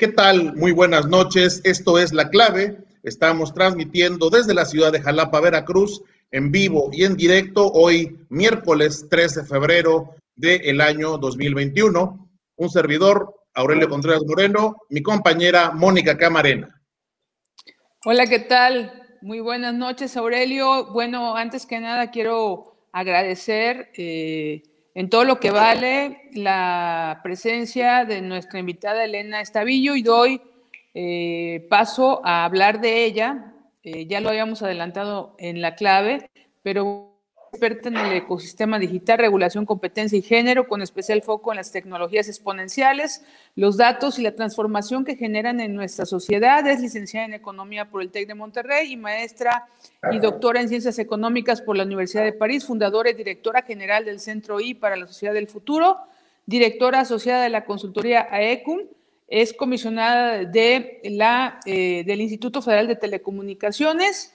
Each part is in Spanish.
¿Qué tal? Muy buenas noches. Esto es La Clave. Estamos transmitiendo desde la ciudad de Jalapa, Veracruz, en vivo y en directo, hoy miércoles 3 de febrero del año 2021. Un servidor, Aurelio Contreras Moreno, mi compañera Mónica Camarena. Hola, ¿qué tal? Muy buenas noches, Aurelio. Bueno, antes que nada quiero agradecer en todo lo que vale la presencia de nuestra invitada Elena Estavillo y doy paso a hablar de ella. Ya lo habíamos adelantado en La Clave, pero experta en el ecosistema digital, regulación, competencia y género, con especial foco en las tecnologías exponenciales, los datos y la transformación que generan en nuestra sociedad. Es licenciada en Economía por el TEC de Monterrey y maestra y doctora en Ciencias Económicas por la Universidad de París, fundadora y directora general del Centro I para la Sociedad del Futuro, directora asociada de la consultoría AECUM, es comisionada del Instituto Federal de Telecomunicaciones,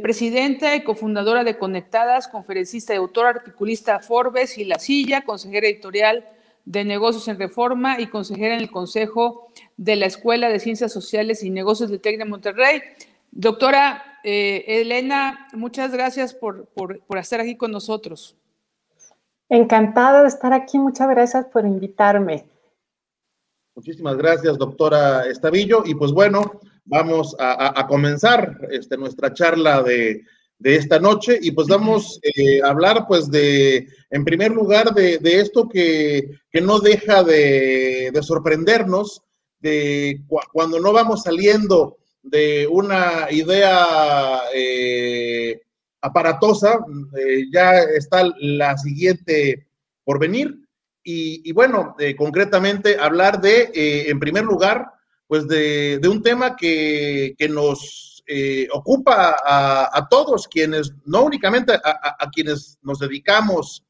presidenta y cofundadora de Conectadas, conferencista y autora, articulista Forbes y La Silla, consejera editorial de Negocios en Reforma y consejera en el Consejo de la Escuela de Ciencias Sociales y Negocios del TEC de Monterrey. Doctora Elena, muchas gracias por estar aquí con nosotros. Encantada de estar aquí, muchas gracias por invitarme. Muchísimas gracias, doctora Estavillo. Y pues bueno, vamos a comenzar nuestra charla de esta noche y pues vamos a hablar pues en primer lugar, de esto que no deja de sorprendernos, de cuando no vamos saliendo de una idea aparatosa, ya está la siguiente por venir. Y bueno, concretamente hablar en primer lugar, pues de un tema que nos ocupa a todos, quienes, no únicamente a quienes nos dedicamos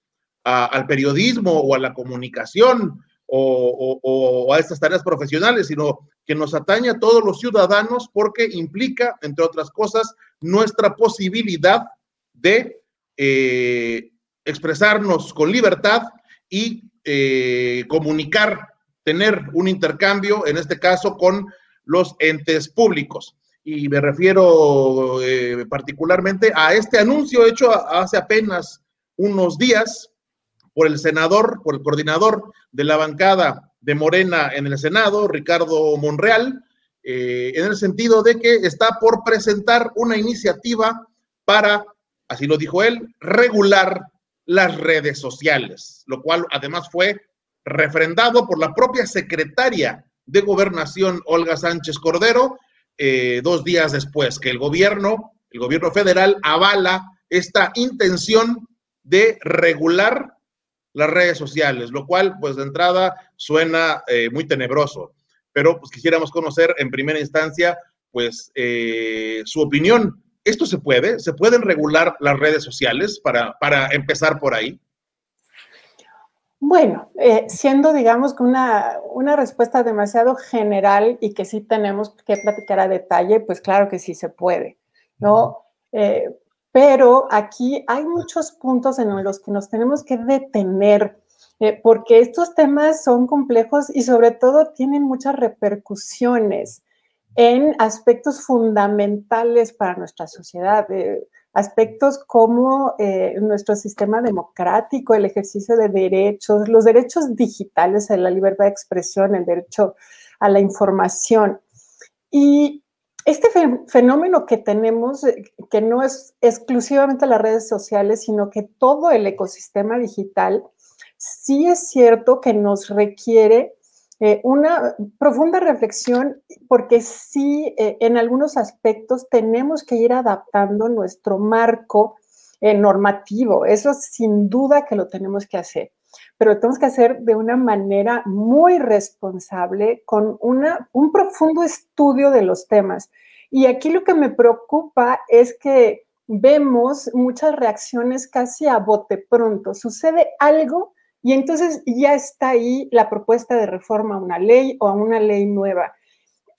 al periodismo o a la comunicación o a estas tareas profesionales, sino que nos atañe a todos los ciudadanos porque implica, entre otras cosas, nuestra posibilidad de expresarnos con libertad y comunicar, tener un intercambio, en este caso, con los entes públicos. Y me refiero particularmente a este anuncio hecho hace apenas unos días por el senador, por el coordinador de la bancada de Morena en el Senado, Ricardo Monreal, en el sentido de que está por presentar una iniciativa para, así lo dijo él, regular las redes sociales, lo cual además fue refrendado por la propia secretaria de Gobernación, Olga Sánchez Cordero, 2 días después que el gobierno federal avala esta intención de regular las redes sociales, lo cual pues de entrada suena muy tenebroso, pero pues quisiéramos conocer en primera instancia pues su opinión. ¿Esto se puede? ¿Se pueden regular las redes sociales para empezar por ahí? Bueno, siendo, digamos, que una respuesta demasiado general y que sí tenemos que platicar a detalle, pues claro que sí se puede, ¿no? Pero aquí hay muchos puntos en los que nos tenemos que detener, porque estos temas son complejos y sobre todo tienen muchas repercusiones en aspectos fundamentales para nuestra sociedad, aspectos como nuestro sistema democrático, el ejercicio de derechos, los derechos digitales, la libertad de expresión, el derecho a la información. Y este fenómeno que tenemos, que no es exclusivamente las redes sociales, sino que todo el ecosistema digital, sí es cierto que nos requiere una profunda reflexión, porque sí, en algunos aspectos tenemos que ir adaptando nuestro marco normativo. Eso sin duda que lo tenemos que hacer, pero lo tenemos que hacer de una manera muy responsable, con un profundo estudio de los temas. Y aquí lo que me preocupa es que vemos muchas reacciones casi a bote pronto. Sucede algo y entonces ya está ahí la propuesta de reforma a una ley o a una ley nueva.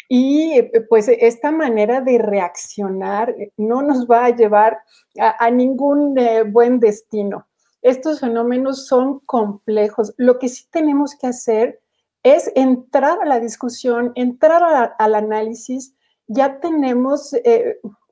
Y pues esta manera de reaccionar no nos va a llevar a ningún buen destino. Estos fenómenos son complejos. Lo que sí tenemos que hacer es entrar a la discusión, entrar al análisis. Ya tenemos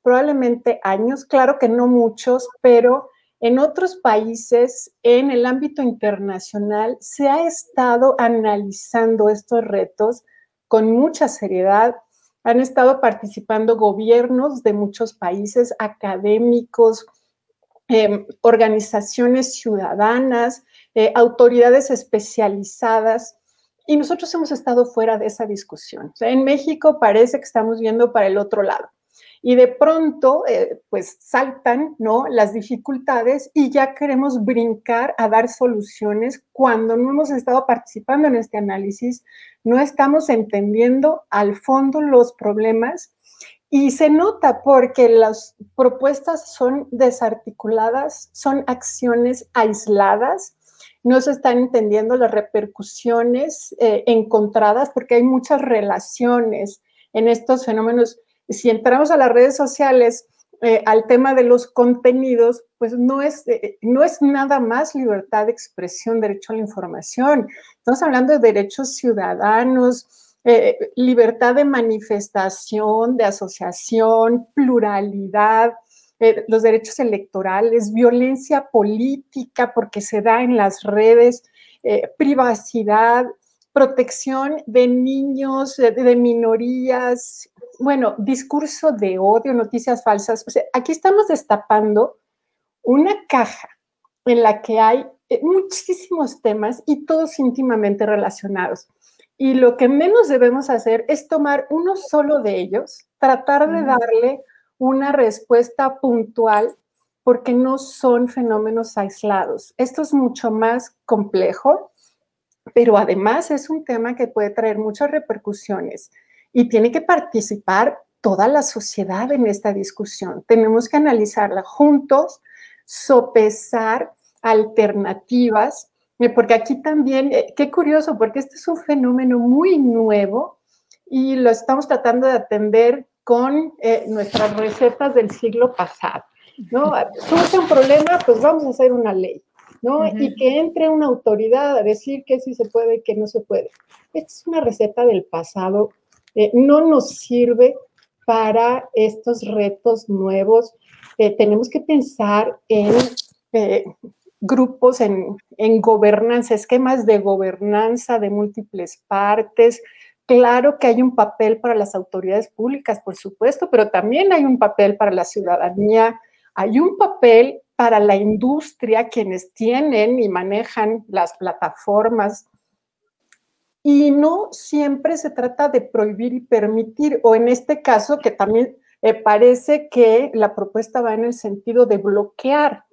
probablemente años, claro que no muchos, pero en otros países, en el ámbito internacional, se ha estado analizando estos retos con mucha seriedad. Han estado participando gobiernos de muchos países, académicos, organizaciones ciudadanas, autoridades especializadas, y nosotros hemos estado fuera de esa discusión. O sea, en México parece que estamos viendo para el otro lado. Y de pronto, pues saltan, ¿no?, las dificultades y ya queremos brincar a dar soluciones cuando no hemos estado participando en este análisis, no estamos entendiendo al fondo los problemas. Y se nota porque las propuestas son desarticuladas, son acciones aisladas, no se están entendiendo las repercusiones encontradas, porque hay muchas relaciones en estos fenómenos. Si entramos a las redes sociales, al tema de los contenidos, pues no es nada más libertad de expresión, derecho a la información. Estamos hablando de derechos ciudadanos, libertad de manifestación, de asociación, pluralidad, los derechos electorales, violencia política porque se da en las redes, privacidad, protección de niños, de minorías, bueno, discurso de odio, noticias falsas. O sea, aquí estamos destapando una caja en la que hay muchísimos temas y todos íntimamente relacionados. Y lo que menos debemos hacer es tomar uno solo de ellos, tratar de darle una respuesta puntual, porque no son fenómenos aislados. Esto es mucho más complejo, pero además es un tema que puede traer muchas repercusiones y tiene que participar toda la sociedad en esta discusión. Tenemos que analizarla juntos, sopesar alternativas, porque aquí también, qué curioso, porque este es un fenómeno muy nuevo y lo estamos tratando de atender con nuestras recetas del siglo pasado, ¿no? Surge un problema, pues vamos a hacer una ley, ¿no? Y que entre una autoridad a decir que sí se puede y que no se puede. Esta es una receta del pasado, no nos sirve para estos retos nuevos. Tenemos que pensar en grupos, en gobernanza, esquemas de gobernanza de múltiples partes. Claro que hay un papel para las autoridades públicas, por supuesto, pero también hay un papel para la ciudadanía, hay un papel para la industria, quienes tienen y manejan las plataformas. Y no siempre se trata de prohibir y permitir, o en este caso que también parece que la propuesta va en el sentido de bloquear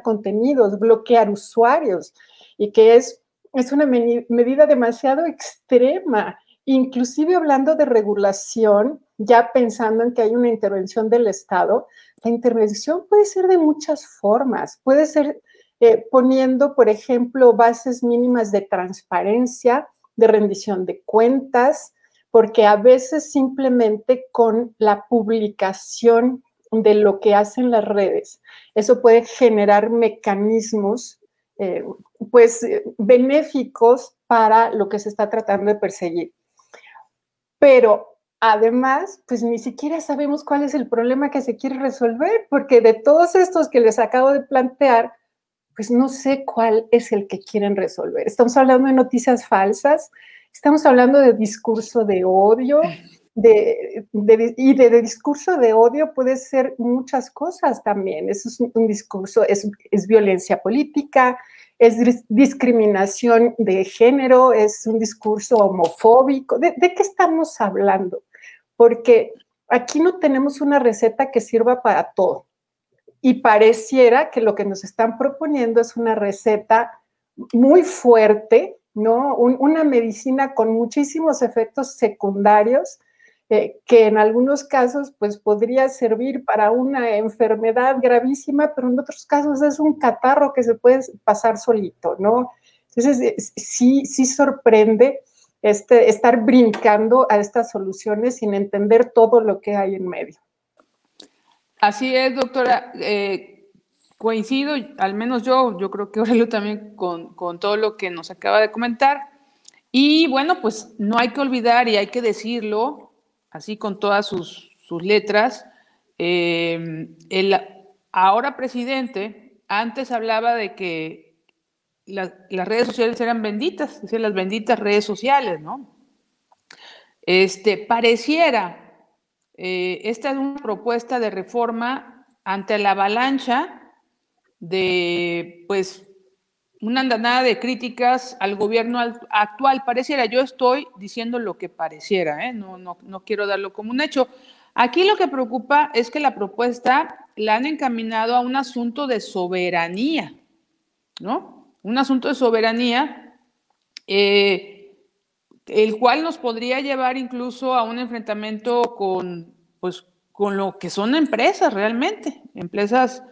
contenidos, bloquear usuarios, y que es una medida demasiado extrema, inclusive hablando de regulación, ya pensando en que hay una intervención del Estado. La intervención puede ser de muchas formas, puede ser poniendo, por ejemplo, bases mínimas de transparencia, de rendición de cuentas, porque a veces simplemente con la publicación de lo que hacen las redes, eso puede generar mecanismos benéficos para lo que se está tratando de perseguir. Pero además, pues ni siquiera sabemos cuál es el problema que se quiere resolver, porque de todos estos que les acabo de plantear, pues no sé cuál es el que quieren resolver. Estamos hablando de noticias falsas, estamos hablando de discurso de odio, y de discurso de odio puede ser muchas cosas también. Eso es un discurso, es violencia política, es discriminación de género, es un discurso homofóbico. ¿De qué estamos hablando? Porque aquí no tenemos una receta que sirva para todo. Y pareciera que lo que nos están proponiendo es una receta muy fuerte, ¿no? Una medicina con muchísimos efectos secundarios, que en algunos casos pues podría servir para una enfermedad gravísima, pero en otros casos es un catarro que se puede pasar solito, ¿no? Entonces sí sorprende estar brincando a estas soluciones sin entender todo lo que hay en medio. Así es, doctora. Coincido, al menos yo creo que Aurelio también con todo lo que nos acaba de comentar. Y bueno, pues no hay que olvidar y hay que decirlo, así con todas sus letras, el ahora presidente antes hablaba de que las redes sociales eran benditas, es decir, las benditas redes sociales, ¿no? Pareciera, esta es una propuesta de reforma ante la avalancha de, pues, una andanada de críticas al gobierno actual. Pareciera, yo estoy diciendo lo que pareciera, no quiero darlo como un hecho. Aquí lo que preocupa es que la propuesta la han encaminado a un asunto de soberanía, ¿no? Un asunto de soberanía, el cual nos podría llevar incluso a un enfrentamiento con, pues, con lo que son empresas realmente. Empresas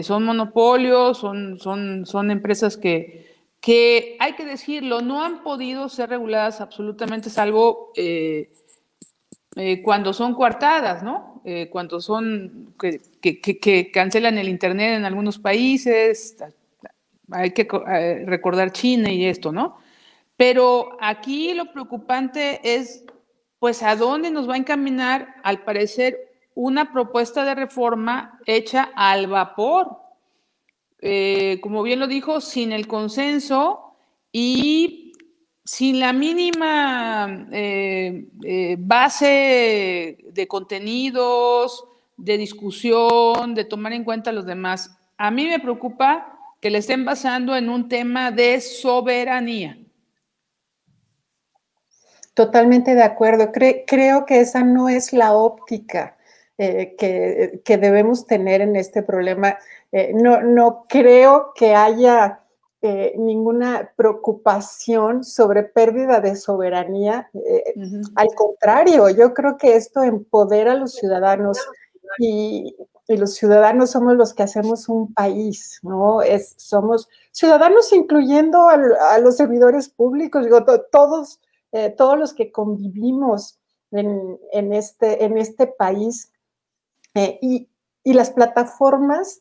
son monopolios, son empresas que hay que decirlo, no han podido ser reguladas absolutamente, salvo cuando son coartadas, ¿no? Cuando son que cancelan el Internet en algunos países, hay que recordar China y esto, ¿no? Pero aquí lo preocupante es, pues, ¿a dónde nos va a encaminar, al parecer, una propuesta de reforma hecha al vapor? Como bien lo dijo, sin el consenso y sin la mínima base de contenidos, de discusión, de tomar en cuenta a los demás. A mí me preocupa que le estén basando en un tema de soberanía. Totalmente de acuerdo. Creo que esa no es la óptica que debemos tener en este problema. No creo que haya ninguna preocupación sobre pérdida de soberanía. Al contrario, yo creo que esto empodera a los ciudadanos y los ciudadanos somos los que hacemos un país, ¿no? Somos ciudadanos incluyendo a los servidores públicos, digo, todos los que convivimos en este país y las plataformas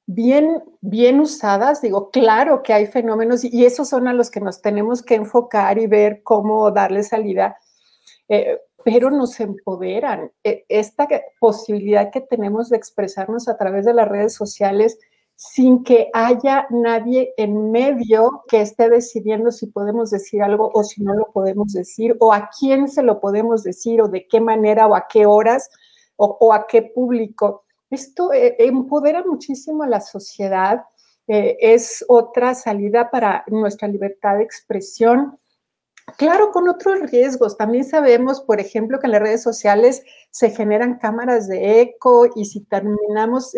bien usadas, digo, claro que hay fenómenos y esos son a los que nos tenemos que enfocar y ver cómo darle salida, pero nos empoderan. Esta posibilidad que tenemos de expresarnos a través de las redes sociales sin que haya nadie en medio que esté decidiendo si podemos decir algo o si no lo podemos decir, o a quién se lo podemos decir, o de qué manera, o a qué horas, o a qué público. Esto empodera muchísimo a la sociedad, es otra salida para nuestra libertad de expresión. Claro, con otros riesgos. También sabemos, por ejemplo, que en las redes sociales se generan cámaras de eco y si terminamos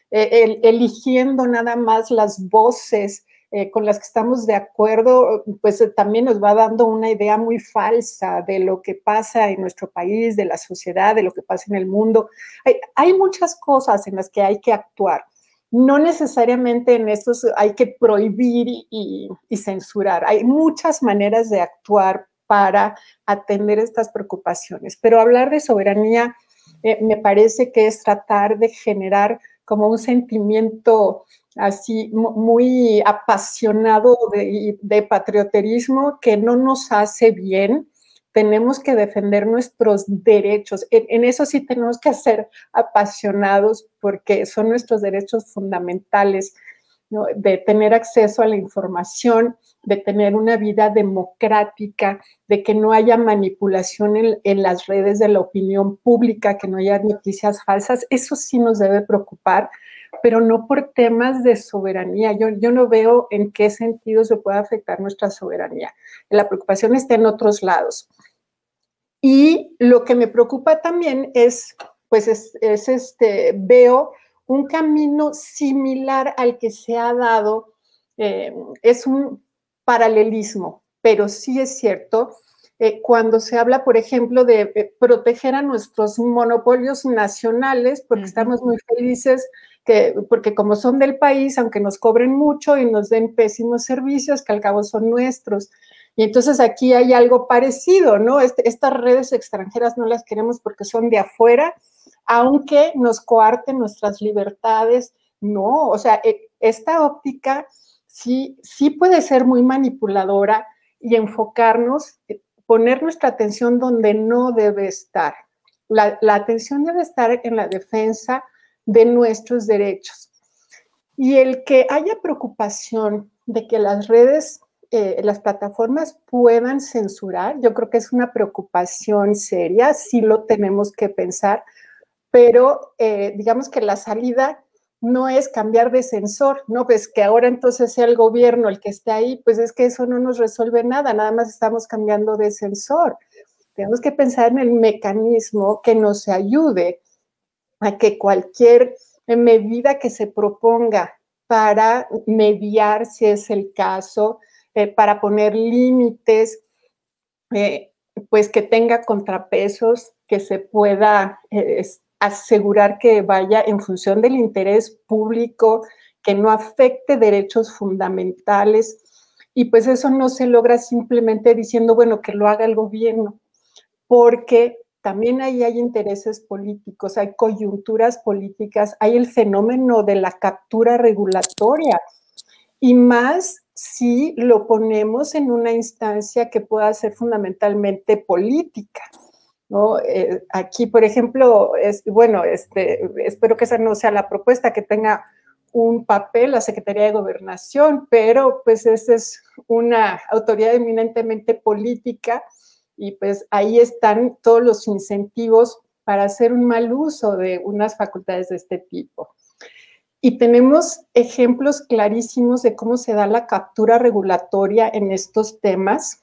eligiendo nada más las voces con las que estamos de acuerdo, pues también nos va dando una idea muy falsa de lo que pasa en nuestro país, de la sociedad, de lo que pasa en el mundo. Hay muchas cosas en las que hay que actuar. No necesariamente en estos hay que prohibir y censurar. Hay muchas maneras de actuar para atender estas preocupaciones, pero hablar de soberanía me parece que es tratar de generar como un sentimiento así muy apasionado de patrioterismo que no nos hace bien. Tenemos que defender nuestros derechos. En eso sí tenemos que ser apasionados porque son nuestros derechos fundamentales, ¿no? De tener acceso a la información, de tener una vida democrática, de que no haya manipulación en las redes de la opinión pública, que no haya noticias falsas. Eso sí nos debe preocupar, pero no por temas de soberanía. Yo no veo en qué sentido se puede afectar nuestra soberanía. La preocupación está en otros lados. Y lo que me preocupa también es, pues, veo un camino similar al que se ha dado, es un paralelismo, pero sí es cierto, cuando se habla, por ejemplo, de proteger a nuestros monopolios nacionales, porque estamos muy felices, porque como son del país, aunque nos cobren mucho y nos den pésimos servicios, que al cabo son nuestros. Y entonces aquí hay algo parecido, ¿no? Estas redes extranjeras no las queremos porque son de afuera, aunque nos coarten nuestras libertades, no, o sea, esta óptica sí puede ser muy manipuladora, y enfocarnos, poner nuestra atención donde no debe estar. La atención debe estar en la defensa de nuestros derechos. Y el que haya preocupación de que las redes, las plataformas puedan censurar, yo creo que es una preocupación seria, sí lo tenemos que pensar, pero digamos que la salida no es cambiar de censor, no, pues que ahora entonces sea el gobierno el que esté ahí, pues es que eso no nos resuelve nada, nada más estamos cambiando de censor. Tenemos que pensar en el mecanismo que nos ayude a que cualquier medida que se proponga para mediar, si es el caso, para poner límites, pues que tenga contrapesos, que se pueda asegurar que vaya en función del interés público, que no afecte derechos fundamentales. Y pues eso no se logra simplemente diciendo, bueno, que lo haga el gobierno, porque también ahí hay intereses políticos, hay coyunturas políticas, hay el fenómeno de la captura regulatoria, y más si lo ponemos en una instancia que pueda ser fundamentalmente política, ¿no? Aquí, por ejemplo, espero que esa no sea la propuesta, que tenga un papel la Secretaría de Gobernación, pero pues esa es una autoridad eminentemente política, y pues ahí están todos los incentivos para hacer un mal uso de unas facultades de este tipo. Y tenemos ejemplos clarísimos de cómo se da la captura regulatoria en estos temas.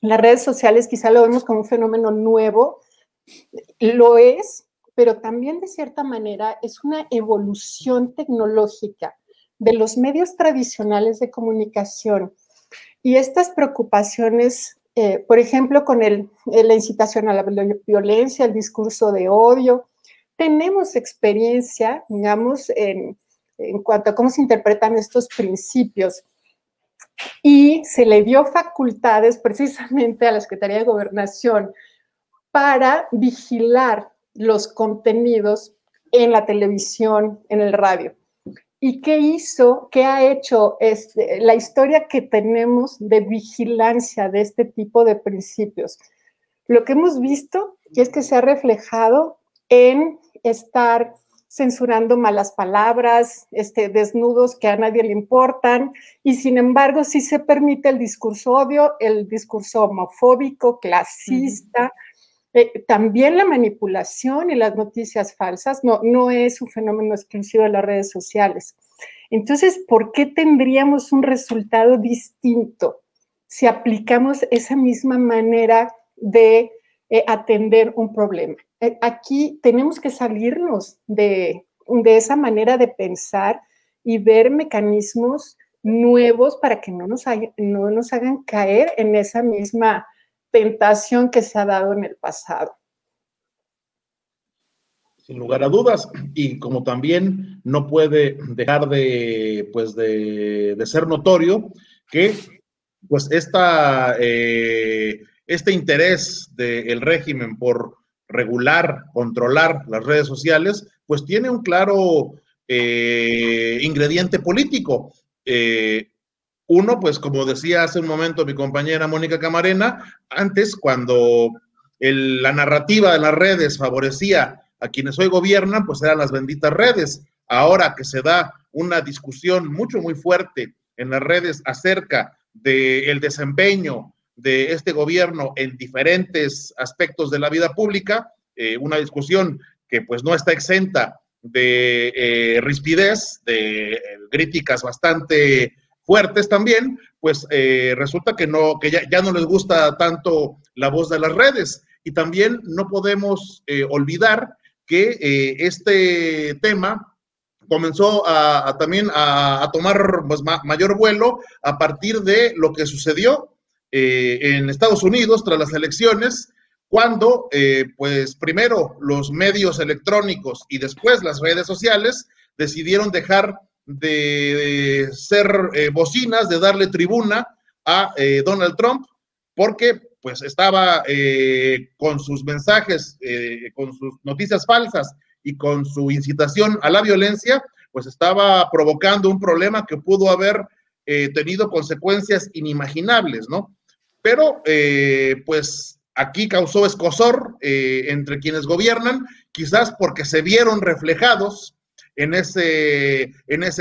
Las redes sociales quizá lo vemos como un fenómeno nuevo, lo es, pero también de cierta manera es una evolución tecnológica de los medios tradicionales de comunicación. Y estas preocupaciones, por ejemplo, con la incitación a la violencia, el discurso de odio, tenemos experiencia, digamos, en cuanto a cómo se interpretan estos principios. Y se le dio facultades precisamente a la Secretaría de Gobernación para vigilar los contenidos en la televisión, en el radio. ¿Y qué hizo? ¿Qué ha hecho? La historia que tenemos de vigilancia de este tipo de principios. Lo que hemos visto es que se ha reflejado en estar censurando malas palabras, desnudos que a nadie le importan, y sin embargo sí se permite el discurso odio, el discurso homofóbico, clasista, también la manipulación y las noticias falsas. No es un fenómeno exclusivo de las redes sociales. Entonces, ¿por qué tendríamos un resultado distinto si aplicamos esa misma manera de atender un problema? Aquí tenemos que salirnos de esa manera de pensar y ver mecanismos nuevos para que no nos hagan caer en esa misma tentación que se ha dado en el pasado. Sin lugar a dudas, y como también no puede dejar de ser notorio que pues este interés del régimen por regular, controlar las redes sociales, pues tiene un claro ingrediente político. Uno, pues como decía hace un momento mi compañera Mónica Camarena, antes cuando la narrativa de las redes favorecía a quienes hoy gobiernan, pues eran las benditas redes. Ahora que se da una discusión muy fuerte en las redes acerca del desempeño de este gobierno en diferentes aspectos de la vida pública, una discusión que pues no está exenta de rispidez, de críticas bastante fuertes también, pues resulta que ya no les gusta tanto la voz de las redes. Y también no podemos olvidar que este tema comenzó también a tomar pues, mayor vuelo a partir de lo que sucedió en Estados Unidos tras las elecciones, cuando pues primero los medios electrónicos y después las redes sociales decidieron dejar de ser bocinas, de darle tribuna a Donald Trump, porque pues estaba con sus mensajes, con sus noticias falsas y con su incitación a la violencia, pues estaba provocando un problema que pudo haber tenido consecuencias inimaginables, ¿no? pero pues aquí causó escozor entre quienes gobiernan, quizás porque se vieron reflejados en ese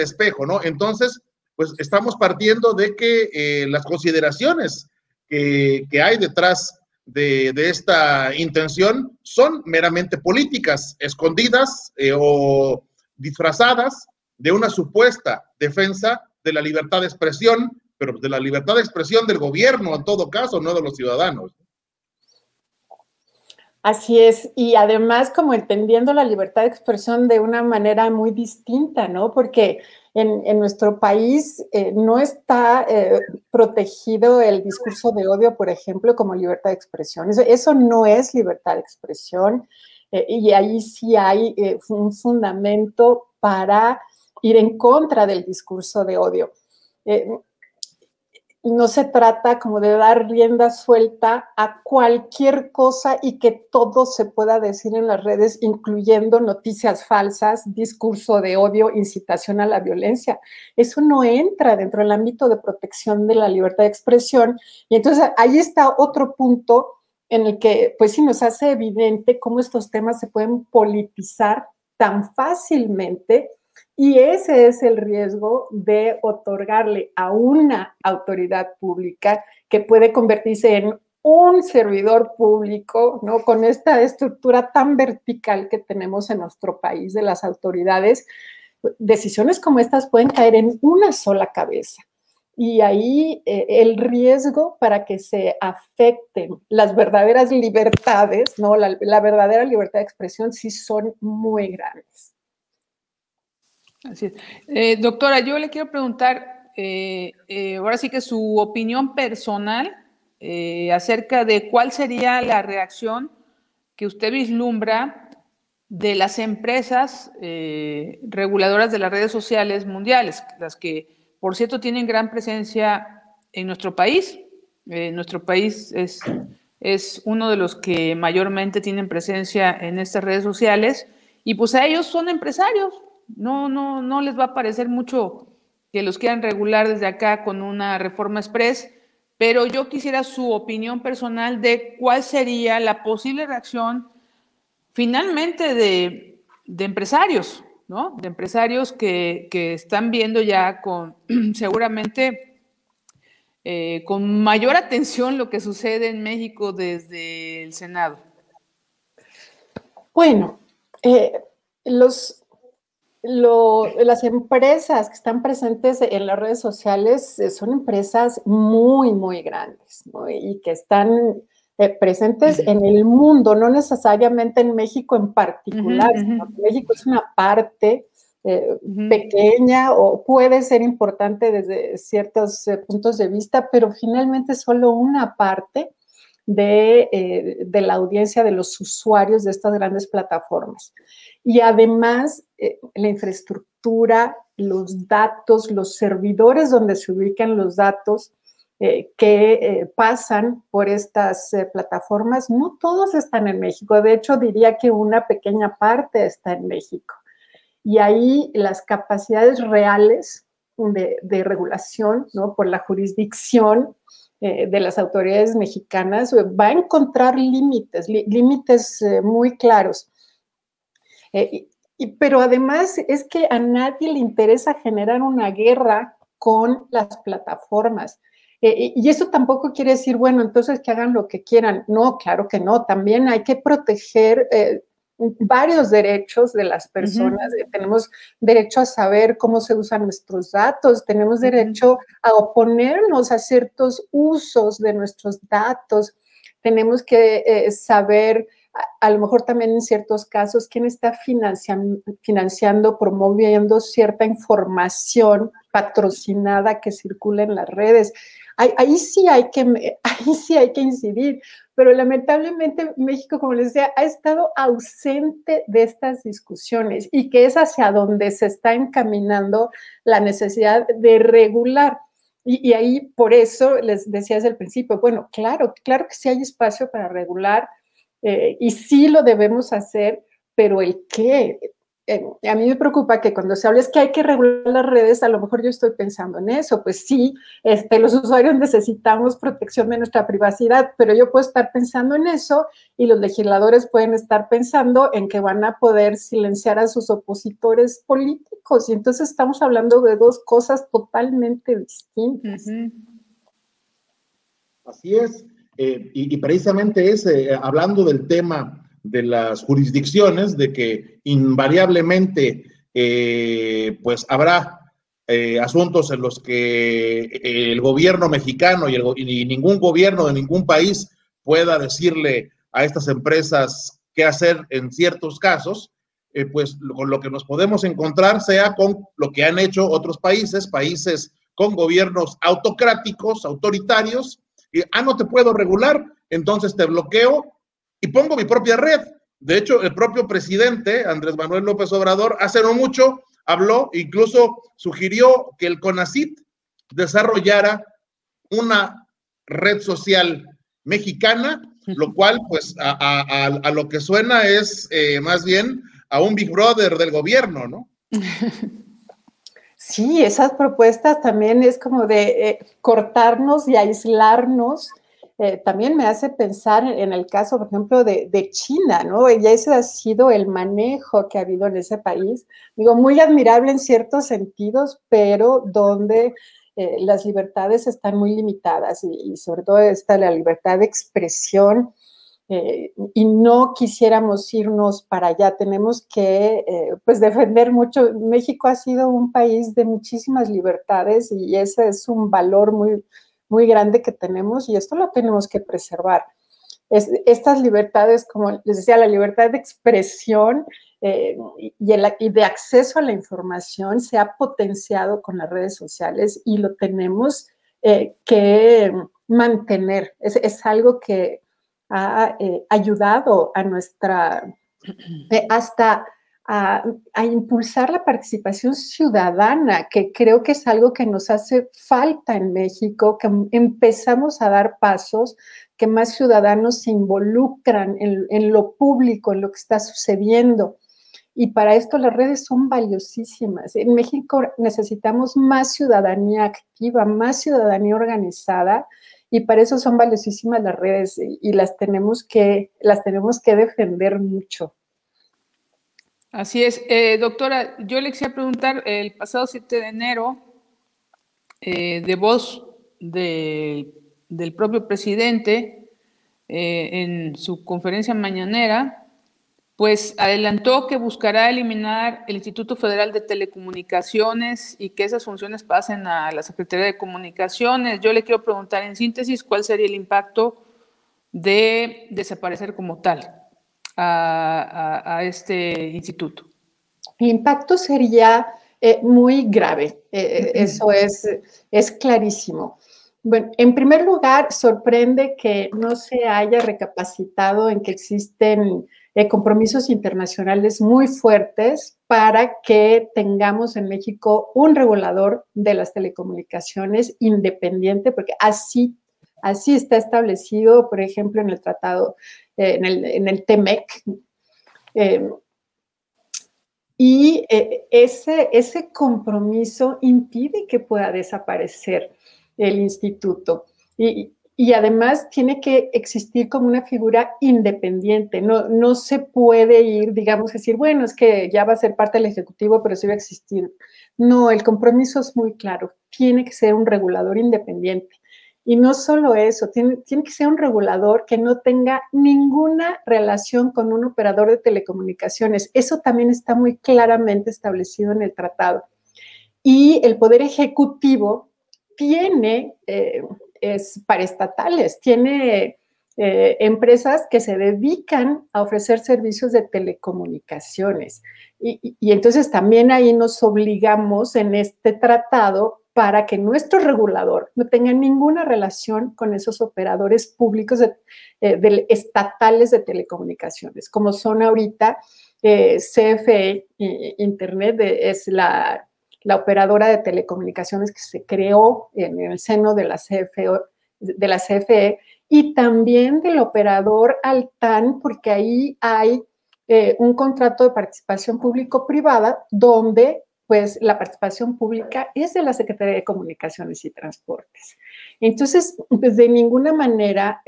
espejo, ¿no? Entonces, pues estamos partiendo de que las consideraciones que hay detrás de esta intención son meramente políticas, escondidas o disfrazadas de una supuesta defensa de la libertad de expresión, pero de la libertad de expresión del gobierno en todo caso, no de los ciudadanos. Así es, y además como entendiendo la libertad de expresión de una manera muy distinta, ¿no? Porque en nuestro país no está protegido el discurso de odio, por ejemplo, como libertad de expresión. Eso no es libertad de expresión, y ahí sí hay un fundamento para ir en contra del discurso de odio. No se trata como de dar rienda suelta a cualquier cosa y que todo se pueda decir en las redes, incluyendo noticias falsas, discurso de odio, incitación a la violencia. Eso no entra dentro del ámbito de protección de la libertad de expresión. Y entonces ahí está otro punto en el que pues sí nos hace evidente cómo estos temas se pueden politizar tan fácilmente. Y ese es el riesgo de otorgarle a una autoridad pública que puede convertirse en un servidor público, ¿no? Con esta estructura tan vertical que tenemos en nuestro país de las autoridades, decisiones como estas pueden caer en una sola cabeza. Y ahí el riesgo para que se afecten las verdaderas libertades, ¿no? La verdadera libertad de expresión sí son muy grandes. Así es. Doctora, yo le quiero preguntar, ahora sí que su opinión personal acerca de cuál sería la reacción que usted vislumbra de las empresas reguladoras de las redes sociales mundiales, las que, por cierto, tienen gran presencia en nuestro país. Nuestro país es uno de los que mayormente tienen presencia en estas redes sociales, y pues a ellos son empresarios. No les va a parecer mucho que los quieran regular desde acá con una reforma express, pero yo quisiera su opinión personal de cuál sería la posible reacción finalmente de empresarios, ¿no? De empresarios que están viendo ya con seguramente con mayor atención lo que sucede en México desde el Senado. Bueno, las empresas que están presentes en las redes sociales son empresas muy, muy grandes, ¿no? Y que están presentes en el mundo, no necesariamente en México en particular. Sino que México es una parte pequeña o puede ser importante desde ciertos puntos de vista, pero finalmente solo una parte de la audiencia de los usuarios de estas grandes plataformas. Y además, la infraestructura, los datos, los servidores donde se ubican los datos que pasan por estas plataformas, no todos están en México. De hecho, diría que una pequeña parte está en México. Y ahí las capacidades reales de regulación, ¿no? Por la jurisdicción de las autoridades mexicanas, va a encontrar límites muy claros. Pero además es que a nadie le interesa generar una guerra con las plataformas. Y eso tampoco quiere decir, bueno, entonces que hagan lo que quieran. No, claro que no. También hay que proteger varios derechos de las personas. Tenemos derecho a saber cómo se usan nuestros datos, tenemos derecho a oponernos a ciertos usos de nuestros datos, tenemos que saber, a lo mejor también en ciertos casos, quién está financiando, promoviendo cierta información patrocinada que circula en las redes. Ahí sí hay que incidir, pero lamentablemente México, como les decía, ha estado ausente de estas discusiones y que es hacia donde se está encaminando la necesidad de regular. Y ahí, por eso les decía desde el principio, bueno, claro que sí hay espacio para regular y sí lo debemos hacer, pero el qué, a mí me preocupa que cuando se habla es que hay que regular las redes, a lo mejor yo estoy pensando en eso, pues sí, los usuarios necesitamos protección de nuestra privacidad, pero yo puedo estar pensando en eso y los legisladores pueden estar pensando en que van a poder silenciar a sus opositores políticos, y entonces estamos hablando de dos cosas totalmente distintas. Así es, y precisamente hablando del tema de las jurisdicciones, de que invariablemente pues habrá asuntos en los que el gobierno mexicano y ningún gobierno de ningún país pueda decirle a estas empresas qué hacer en ciertos casos, pues con lo que nos podemos encontrar sea con lo que han hecho otros países con gobiernos autocráticos, autoritarios, no te puedo regular, entonces te bloqueo y pongo mi propia red. De hecho, el propio presidente, Andrés Manuel López Obrador, hace no mucho habló, incluso sugirió que el CONACYT desarrollara una red social mexicana, lo cual, pues, a lo que suena es más bien a un Big Brother del gobierno, ¿no? Sí, esas propuestas también es como de cortarnos y aislarnos. También me hace pensar en el caso, por ejemplo, de China, ¿no? Y ese ha sido el manejo que ha habido en ese país. Digo, muy admirable en ciertos sentidos, pero donde las libertades están muy limitadas y sobre todo está la libertad de expresión. Y no quisiéramos irnos para allá, tenemos que pues defender mucho. México ha sido un país de muchísimas libertades y ese es un valor muy, muy grande que tenemos y esto lo tenemos que preservar. Estas libertades, como les decía, la libertad de expresión y de acceso a la información se ha potenciado con las redes sociales y lo tenemos que mantener. Es algo que ha ayudado a nuestra, hasta a impulsar la participación ciudadana, que creo que es algo que nos hace falta en México, que empezamos a dar pasos, que más ciudadanos se involucran en lo público, en lo que está sucediendo. Y para esto las redes son valiosísimas. En México necesitamos más ciudadanía activa, más ciudadanía organizada, y para eso son valiosísimas las redes y las tenemos que defender mucho. Así es. Doctora, yo le quisiera preguntar, el pasado 7 de enero, de voz del propio presidente, en su conferencia mañanera, pues adelantó que buscará eliminar el Instituto Federal de Telecomunicaciones y que esas funciones pasen a la Secretaría de Comunicaciones. Yo le quiero preguntar en síntesis cuál sería el impacto de desaparecer como tal a este instituto. El impacto sería muy grave, eso es clarísimo. Bueno, en primer lugar, sorprende que no se haya recapacitado en que existen compromisos internacionales muy fuertes para que tengamos en México un regulador de las telecomunicaciones independiente, porque así está establecido, por ejemplo, en el tratado, en el TEMEC. Y ese compromiso impide que pueda desaparecer el instituto. Y además tiene que existir como una figura independiente. No se puede ir, digamos, decir, bueno, es que ya va a ser parte del Ejecutivo, pero sí va a existir. No, el compromiso es muy claro. Tiene que ser un regulador independiente. Y no solo eso, tiene que ser un regulador que no tenga ninguna relación con un operador de telecomunicaciones. Eso también está muy claramente establecido en el tratado. Y el Poder Ejecutivo tiene paraestatales, tiene empresas que se dedican a ofrecer servicios de telecomunicaciones. Y entonces también ahí nos obligamos en este tratado para que nuestro regulador no tenga ninguna relación con esos operadores públicos estatales de telecomunicaciones, como son ahorita CFE Internet, es la operadora de telecomunicaciones que se creó en el seno de la CFE, y también del operador Altán, porque ahí hay un contrato de participación público-privada donde pues la participación pública es de la Secretaría de Comunicaciones y Transportes. Entonces, pues de ninguna manera,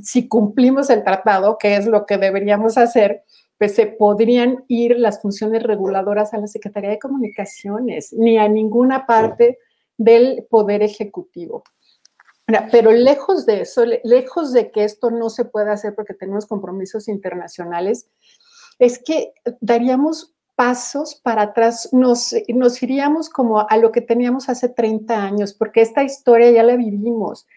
si cumplimos el tratado, que es lo que deberíamos hacer, pues se podrían ir las funciones reguladoras a la Secretaría de Comunicaciones, ni a ninguna parte del Poder Ejecutivo. Pero lejos de eso, lejos de que esto no se pueda hacer porque tenemos compromisos internacionales, es que daríamos pasos para atrás, nos iríamos como a lo que teníamos hace 30 años, porque esta historia ya la vivimos.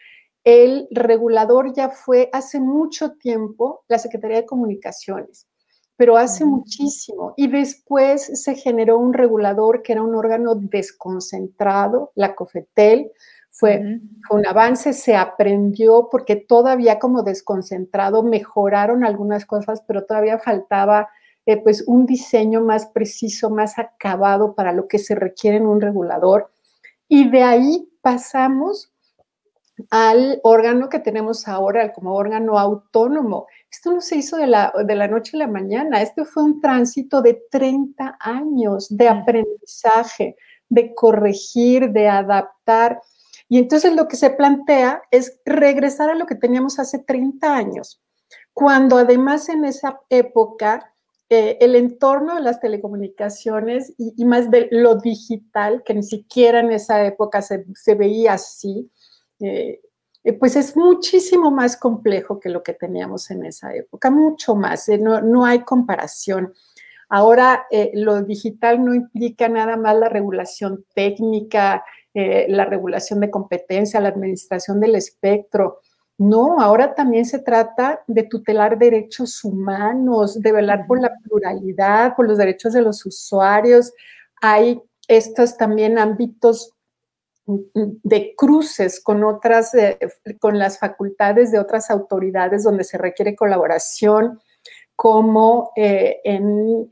El regulador ya fue hace mucho tiempo la Secretaría de Comunicaciones, pero hace muchísimo. Y después se generó un regulador que era un órgano desconcentrado, la COFETEL. Fue un avance, se aprendió porque todavía como desconcentrado mejoraron algunas cosas, pero todavía faltaba pues un diseño más preciso, más acabado para lo que se requiere en un regulador. Y de ahí pasamos al órgano que tenemos ahora como órgano autónomo. Esto no se hizo de la noche a la mañana, esto fue un tránsito de 30 años de aprendizaje, de corregir, de adaptar. Y entonces lo que se plantea es regresar a lo que teníamos hace 30 años, cuando además en esa época el entorno de las telecomunicaciones y más de lo digital, que ni siquiera en esa época se veía así, pues es muchísimo más complejo que lo que teníamos en esa época, mucho más, no hay comparación. Ahora lo digital no implica nada más la regulación técnica, la regulación de competencia, la administración del espectro. No, ahora también se trata de tutelar derechos humanos, de velar por la pluralidad, por los derechos de los usuarios. Hay estos también ámbitos de cruces con otras, con las facultades de otras autoridades donde se requiere colaboración, como en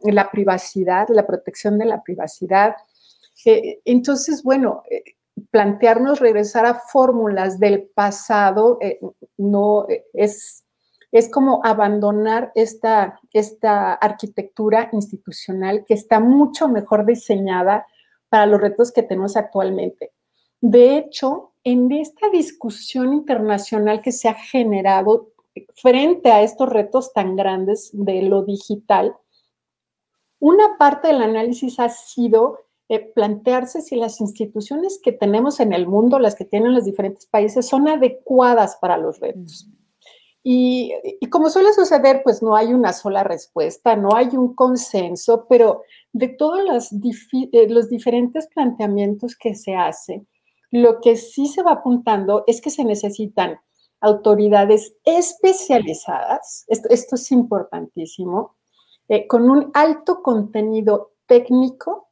la privacidad, la protección de la privacidad. Entonces, bueno, plantearnos regresar a fórmulas del pasado no es como abandonar esta arquitectura institucional que está mucho mejor diseñada para los retos que tenemos actualmente. De hecho, en esta discusión internacional que se ha generado frente a estos retos tan grandes de lo digital, una parte del análisis ha sido plantearse si las instituciones que tenemos en el mundo, las que tienen los diferentes países, son adecuadas para los retos. Y como suele suceder, pues no hay una sola respuesta, no hay un consenso, pero de todos los diferentes planteamientos que se hacen, lo que sí se va apuntando es que se necesitan autoridades especializadas, esto es importantísimo, con un alto contenido técnico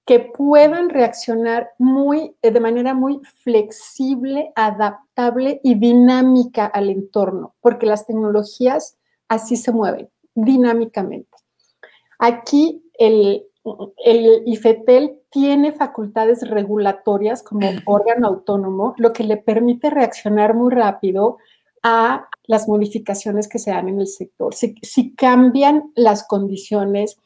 que puedan reaccionar de manera muy flexible, adaptable y dinámica al entorno, porque las tecnologías así se mueven, dinámicamente. Aquí el IFETEL tiene facultades regulatorias como órgano autónomo, lo que le permite reaccionar muy rápido a las modificaciones que se dan en el sector. Si cambian las condiciones,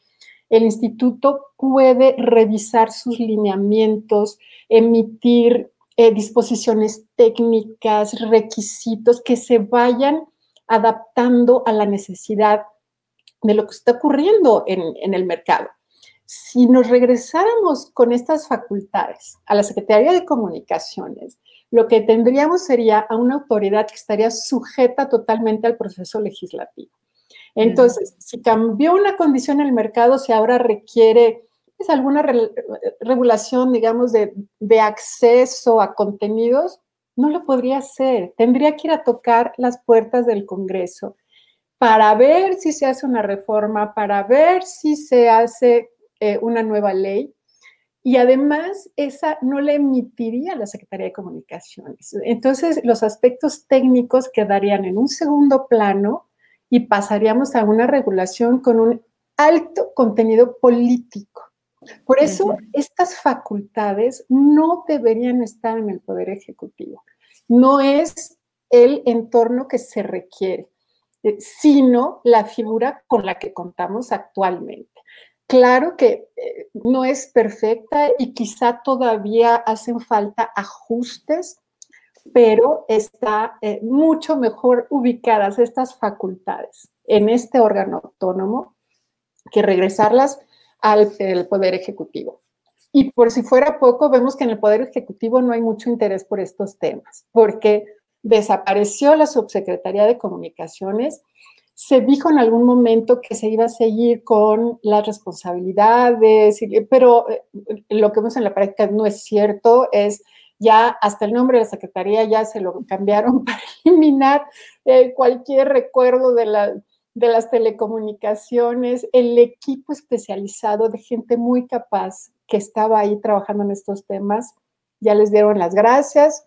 el instituto puede revisar sus lineamientos, emitir disposiciones técnicas, requisitos que se vayan adaptando a la necesidad de lo que está ocurriendo en el mercado. Si nos regresáramos con estas facultades a la Secretaría de Comunicaciones, lo que tendríamos sería a una autoridad que estaría sujeta totalmente al proceso legislativo. Entonces, si cambió una condición en el mercado, si ahora requiere pues, alguna regulación, digamos, de acceso a contenidos, no lo podría hacer. Tendría que ir a tocar las puertas del Congreso para ver si se hace una reforma, para ver si se hace una nueva ley. Y además, esa no la emitiría la Secretaría de Comunicaciones. Entonces, los aspectos técnicos quedarían en un segundo plano y pasaríamos a una regulación con un alto contenido político. Por eso, estas facultades no deberían estar en el Poder Ejecutivo. No es el entorno que se requiere. sino la figura con la que contamos actualmente. Claro que no es perfecta y quizá todavía hacen falta ajustes, pero está mucho mejor ubicadas estas facultades en este órgano autónomo que regresarlas al Poder Ejecutivo. Y por si fuera poco, vemos que en el Poder Ejecutivo no hay mucho interés por estos temas, porque desapareció la Subsecretaría de Comunicaciones. Se dijo en algún momento que se iba a seguir con las responsabilidades, pero lo que vemos en la práctica no es cierto, es ya hasta el nombre de la Secretaría ya se lo cambiaron para eliminar cualquier recuerdo de las telecomunicaciones, el equipo especializado de gente muy capaz que estaba ahí trabajando en estos temas, ya les dieron las gracias.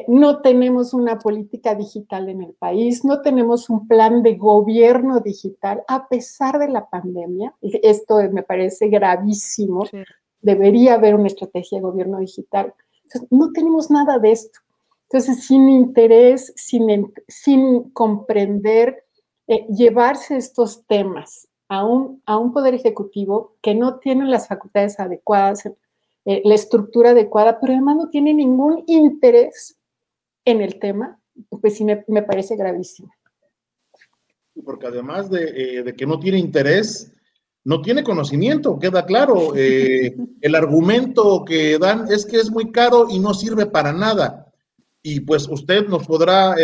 No tenemos una política digital en el país, no tenemos un plan de gobierno digital a pesar de la pandemia. Esto me parece gravísimo. Sí. Debería haber una estrategia de gobierno digital. Entonces, no tenemos nada de esto. Entonces, sin interés, sin comprender, llevarse estos temas a un Poder Ejecutivo que no tiene las facultades adecuadas, la estructura adecuada, pero además no tiene ningún interés en el tema, pues sí me parece gravísimo. Porque además de que no tiene interés, no tiene conocimiento, queda claro. El argumento que dan es que es muy caro y no sirve para nada. Y pues usted nos podrá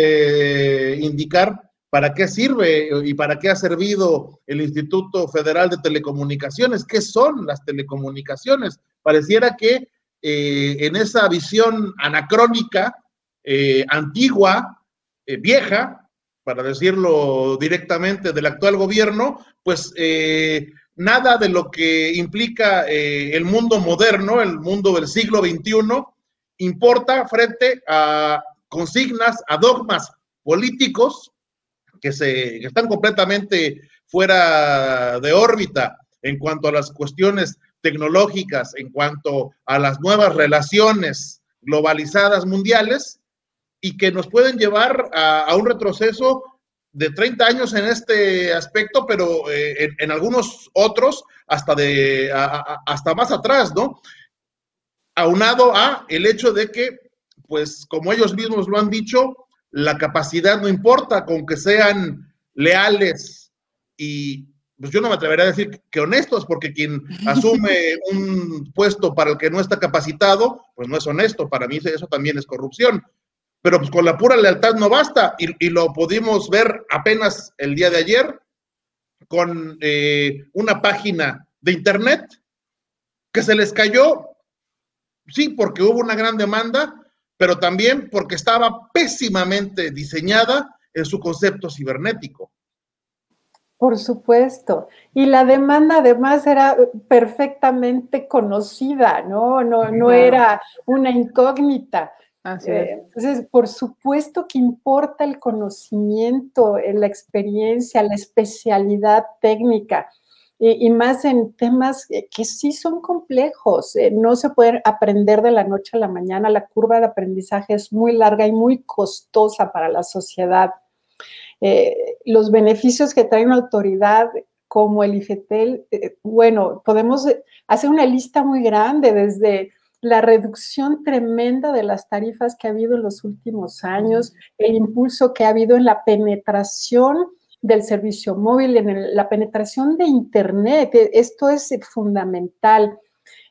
indicar para qué sirve y para qué ha servido el Instituto Federal de Telecomunicaciones. ¿Qué son las telecomunicaciones? Pareciera que en esa visión anacrónica, antigua, vieja, para decirlo directamente, del actual gobierno, pues nada de lo que implica el mundo moderno, el mundo del siglo XXI, importa frente a consignas, a dogmas políticos que están completamente fuera de órbita en cuanto a las cuestiones tecnológicas, en cuanto a las nuevas relaciones globalizadas mundiales, y que nos pueden llevar a un retroceso de 30 años en este aspecto, pero en algunos otros hasta más atrás, ¿no? Aunado a el hecho de que, pues, como ellos mismos lo han dicho, la capacidad no importa, con que sean leales y, pues yo no me atrevería a decir que honestos, porque quien asume un puesto para el que no está capacitado, pues no es honesto. Para mí eso también es corrupción. Pero pues con la pura lealtad no basta, y lo pudimos ver apenas el día de ayer con una página de internet que se les cayó, sí, porque hubo una gran demanda, pero también porque estaba pésimamente diseñada en su concepto cibernético. Por supuesto. Y la demanda además era perfectamente conocida, ¿no? No era una incógnita. Entonces, por supuesto que importa el conocimiento, la experiencia, la especialidad técnica, y más en temas que sí son complejos. No se pueden aprender de la noche a la mañana. La curva de aprendizaje es muy larga y muy costosa para la sociedad. Los beneficios que trae una autoridad como el IFETEL, bueno, podemos hacer una lista muy grande, desde la reducción tremenda de las tarifas que ha habido en los últimos años, el impulso que ha habido en la penetración del servicio móvil, en la penetración de Internet. Esto es fundamental.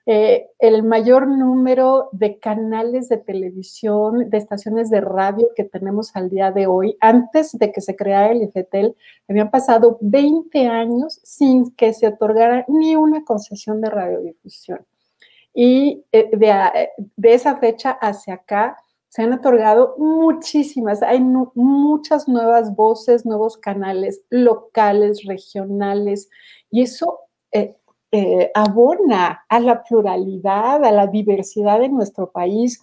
El mayor número de canales de televisión, de estaciones de radio que tenemos al día de hoy. Antes de que se creara el IFETEL, habían pasado 20 años sin que se otorgara ni una concesión de radiodifusión. Y de esa fecha hacia acá se han otorgado muchísimas, hay muchas nuevas voces, nuevos canales locales, regionales, y eso abona a la pluralidad, a la diversidad de nuestro país.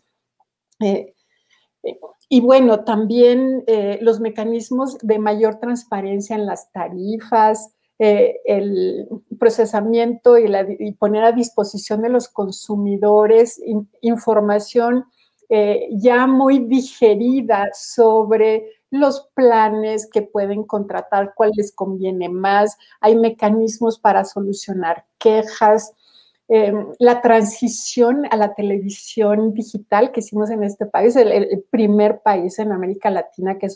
Y bueno, también los mecanismos de mayor transparencia en las tarifas, el procesamiento y poner a disposición de los consumidores información ya muy digerida sobre los planes que pueden contratar, cuál les conviene más, hay mecanismos para solucionar quejas, la transición a la televisión digital que hicimos en este país, el primer país en América Latina que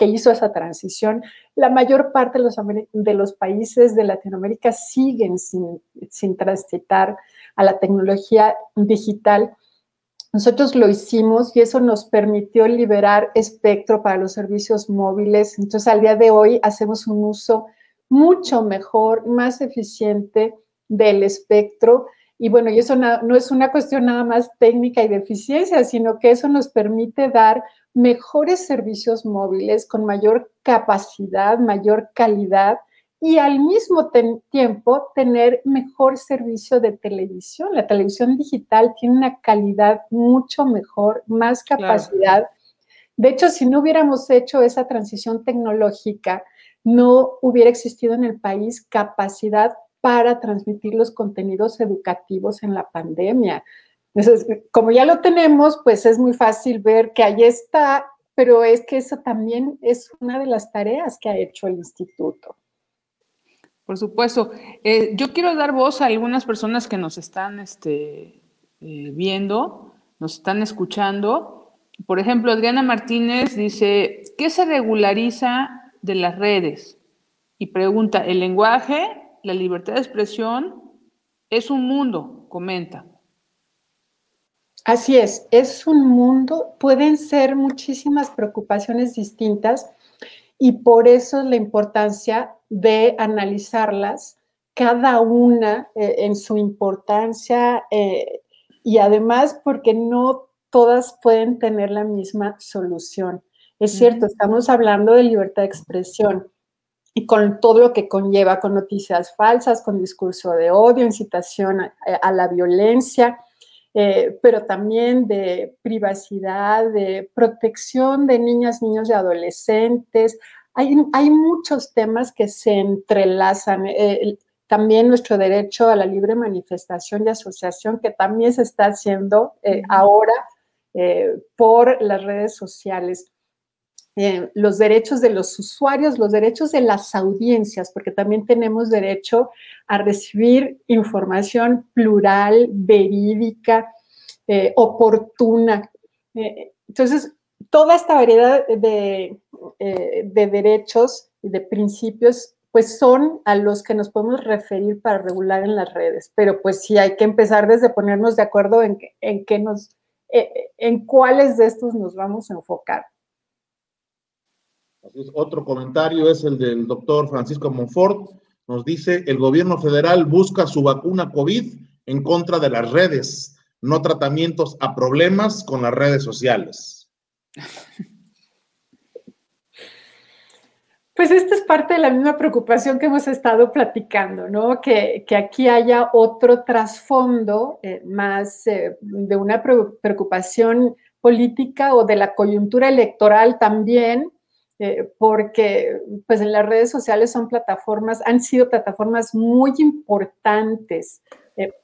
hizo esa transición. La mayor parte de los países de Latinoamérica siguen sin transitar a la tecnología digital. Nosotros lo hicimos y eso nos permitió liberar espectro para los servicios móviles. Entonces, al día de hoy hacemos un uso mucho mejor, más eficiente del espectro. Y bueno, y eso no es una cuestión nada más técnica y de eficiencia, sino que eso nos permite dar mejores servicios móviles con mayor capacidad, mayor calidad y al mismo tiempo tener mejor servicio de televisión. La televisión digital tiene una calidad mucho mejor, más capacidad. Claro. De hecho, si no hubiéramos hecho esa transición tecnológica, no hubiera existido en el país capacidad para transmitir los contenidos educativos en la pandemia. Entonces, como ya lo tenemos, pues es muy fácil ver que ahí está, pero es que eso también es una de las tareas que ha hecho el instituto. Por supuesto. Yo quiero dar voz a algunas personas que nos están viendo, nos están escuchando. Por ejemplo, Adriana Martínez dice, ¿qué se regulariza de las redes? Y pregunta, ¿el lenguaje, la libertad de expresión, es un mundo? Comenta. Así es un mundo, pueden ser muchísimas preocupaciones distintas y por eso la importancia de analizarlas, cada una en su importancia y además porque no todas pueden tener la misma solución. Es cierto, estamos hablando de libertad de expresión y con todo lo que conlleva, con noticias falsas, con discurso de odio, incitación a la violencia, pero también de privacidad, de protección de niñas, niños y adolescentes. Hay muchos temas que se entrelazan. También nuestro derecho a la libre manifestación y asociación, que también se está haciendo ahora por las redes sociales. Los derechos de los usuarios, los derechos de las audiencias, porque también tenemos derecho a recibir información plural, verídica, oportuna. Entonces, toda esta variedad de derechos y de principios, pues son a los que nos podemos referir para regular en las redes. Pero pues sí, hay que empezar desde ponernos de acuerdo en cuáles de estos nos vamos a enfocar. Así es. Otro comentario es el del doctor Francisco Monfort. Nos dice, el gobierno federal busca su vacuna COVID en contra de las redes, no tratamientos a problemas con las redes sociales. Pues esta es parte de la misma preocupación que hemos estado platicando, ¿no? Que aquí haya otro trasfondo más de una preocupación política o de la coyuntura electoral también, porque pues en las redes sociales han sido plataformas muy importantes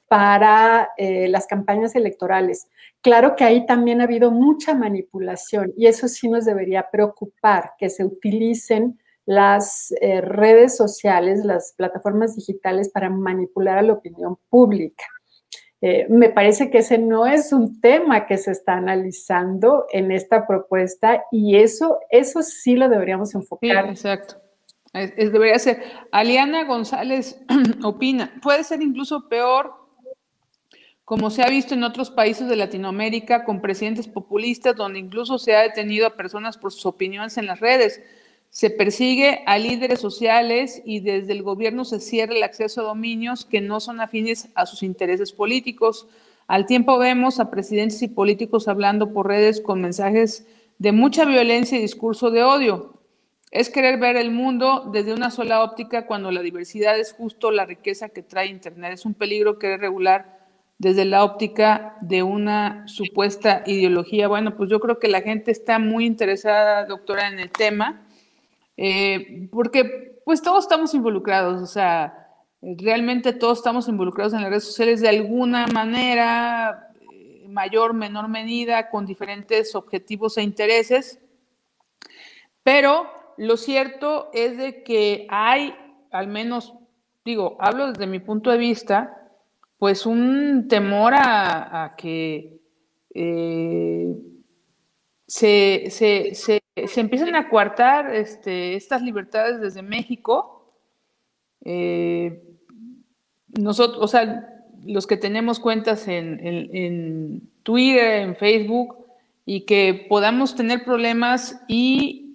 para las campañas electorales. Claro que ahí también ha habido mucha manipulación y eso sí nos debería preocupar, que se utilicen las redes sociales, las plataformas digitales para manipular a la opinión pública. Me parece que ese no es un tema que se está analizando en esta propuesta y eso sí lo deberíamos enfocar. Sí, exacto. Debería ser. Aliana González opina, puede ser incluso peor, como se ha visto en otros países de Latinoamérica con presidentes populistas, donde incluso se ha detenido a personas por sus opiniones en las redes. Se persigue a líderes sociales y desde el gobierno se cierra el acceso a dominios que no son afines a sus intereses políticos. Al tiempo vemos a presidentes y políticos hablando por redes con mensajes de mucha violencia y discurso de odio. Es querer ver el mundo desde una sola óptica cuando la diversidad es justo la riqueza que trae Internet. Es un peligro querer regular desde la óptica de una supuesta ideología. Bueno, pues yo creo que la gente está muy interesada, doctora, en el tema. Porque pues todos estamos involucrados, o sea, realmente todos estamos involucrados en las redes sociales de alguna manera, mayor, menor medida, con diferentes objetivos e intereses, Pero lo cierto es de que hay, al menos, digo, hablo desde mi punto de vista, pues un temor a que se empiezan a coartar estas libertades desde México. Nosotros, o sea, los que tenemos cuentas en Twitter, en Facebook, y que podamos tener problemas y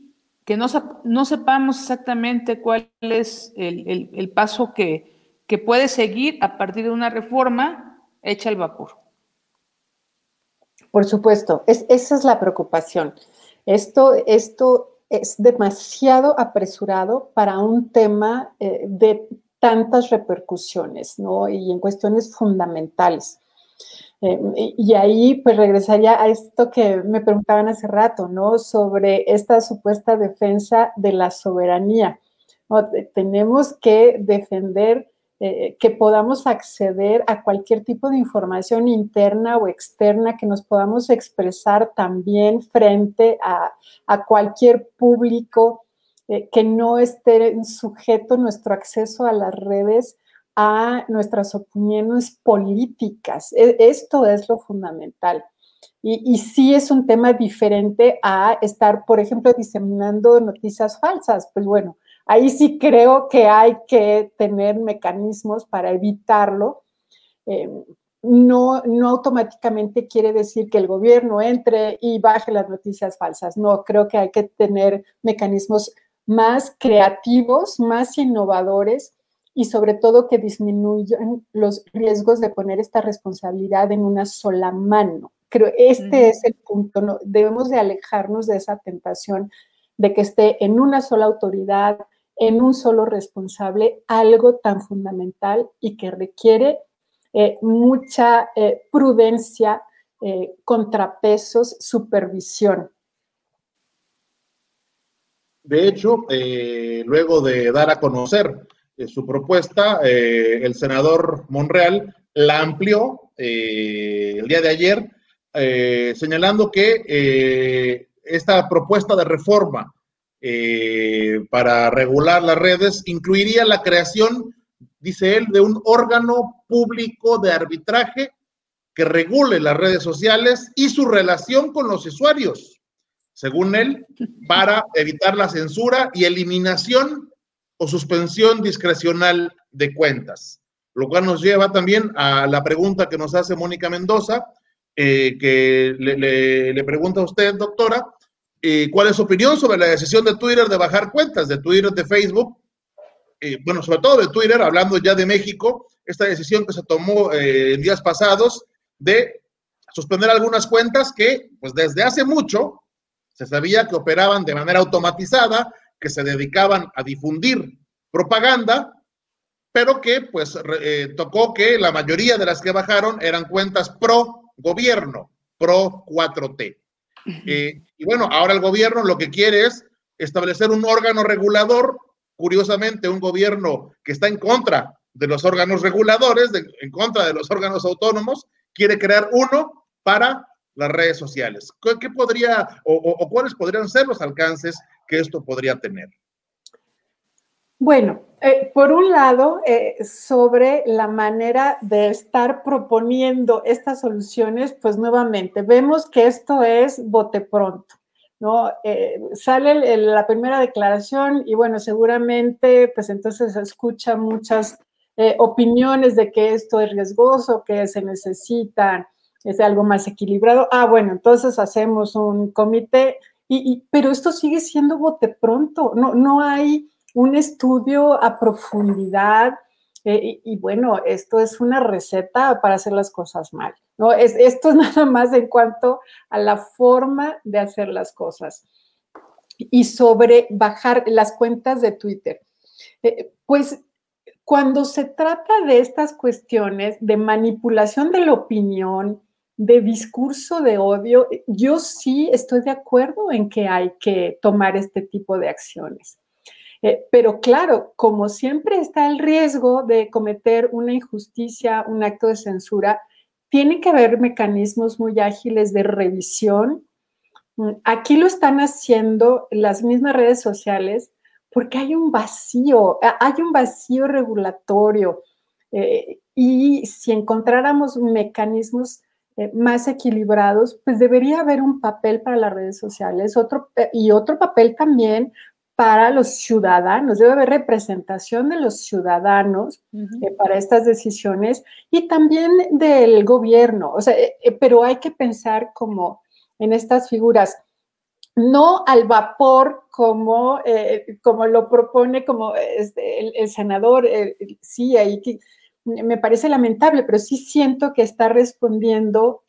que no sepamos exactamente cuál es el paso que puede seguir a partir de una reforma hecha al vapor. Por supuesto, esa es la preocupación. Esto es demasiado apresurado para un tema de tantas repercusiones, ¿no? Y en cuestiones fundamentales. Y ahí pues regresaría a esto que me preguntaban hace rato, ¿no? Sobre esta supuesta defensa de la soberanía, ¿no? Tenemos que defender que podamos acceder a cualquier tipo de información interna o externa, que nos podamos expresar también frente a cualquier público, que no esté sujeto nuestro acceso a las redes a nuestras opiniones políticas. Esto es lo fundamental. Y sí es un tema diferente a estar, por ejemplo, diseminando noticias falsas. Pues bueno, ahí sí creo que hay que tener mecanismos para evitarlo. No automáticamente quiere decir que el gobierno entre y baje las noticias falsas. No, creo que hay que tener mecanismos más creativos, más innovadores, y sobre todo que disminuyan los riesgos de poner esta responsabilidad en una sola mano. Creo este es el punto, ¿no? Debemos de alejarnos de esa tentación de que esté en una sola autoridad, en un solo responsable, algo tan fundamental y que requiere mucha prudencia, contrapesos, supervisión. De hecho, luego de dar a conocer su propuesta, el senador Monreal la amplió el día de ayer, señalando que esta propuesta de reforma para regular las redes incluiría la creación, dice él, de un órgano público de arbitraje que regule las redes sociales y su relación con los usuarios, según él, para evitar la censura y eliminación o suspensión discrecional de cuentas. Lo cual nos lleva también a la pregunta que nos hace Mónica Mendoza, que le pregunta a usted, doctora, ¿cuál es su opinión sobre la decisión de Twitter de bajar cuentas, de Twitter, de Facebook? Bueno, sobre todo de Twitter, hablando ya de México, esta decisión que se tomó en días pasados de suspender algunas cuentas que, pues desde hace mucho, se sabía que operaban de manera automatizada, que se dedicaban a difundir propaganda, pero que pues tocó que la mayoría de las que bajaron eran cuentas pro gobierno, pro 4T. Y bueno, ahora el gobierno lo que quiere es establecer un órgano regulador, curiosamente un gobierno que está en contra de los órganos reguladores, en contra de los órganos autónomos, quiere crear uno para las redes sociales. ¿Qué podría o cuáles podrían ser los alcances que esto podría tener? Bueno, por un lado, sobre la manera de estar proponiendo estas soluciones, pues nuevamente vemos que esto es bote pronto, ¿no? Sale la primera declaración y bueno, seguramente pues entonces se escuchan muchas opiniones de que esto es riesgoso, que se necesita algo más equilibrado. Ah, bueno, entonces hacemos un comité, pero esto sigue siendo bote pronto, no hay un estudio a profundidad y bueno, esto es una receta para hacer las cosas mal, ¿no? Esto es nada más en cuanto a la forma de hacer las cosas. Y sobre bajar las cuentas de Twitter, pues cuando se trata de estas cuestiones de manipulación de la opinión, de discurso de odio, yo sí estoy de acuerdo en que hay que tomar este tipo de acciones. Pero claro, como siempre está el riesgo de cometer una injusticia, un acto de censura, tiene que haber mecanismos muy ágiles de revisión Aquí lo están haciendo las mismas redes sociales porque hay un vacío regulatorio. Y si encontráramos mecanismos más equilibrados, pues debería haber un papel para las redes sociales, y otro papel también para los ciudadanos. Debe haber representación de los ciudadanos para estas decisiones y también del gobierno. O sea, pero hay que pensar como en estas figuras, no al vapor como lo propone como el senador. Sí, ahí me parece lamentable, pero sí siento que está respondiendo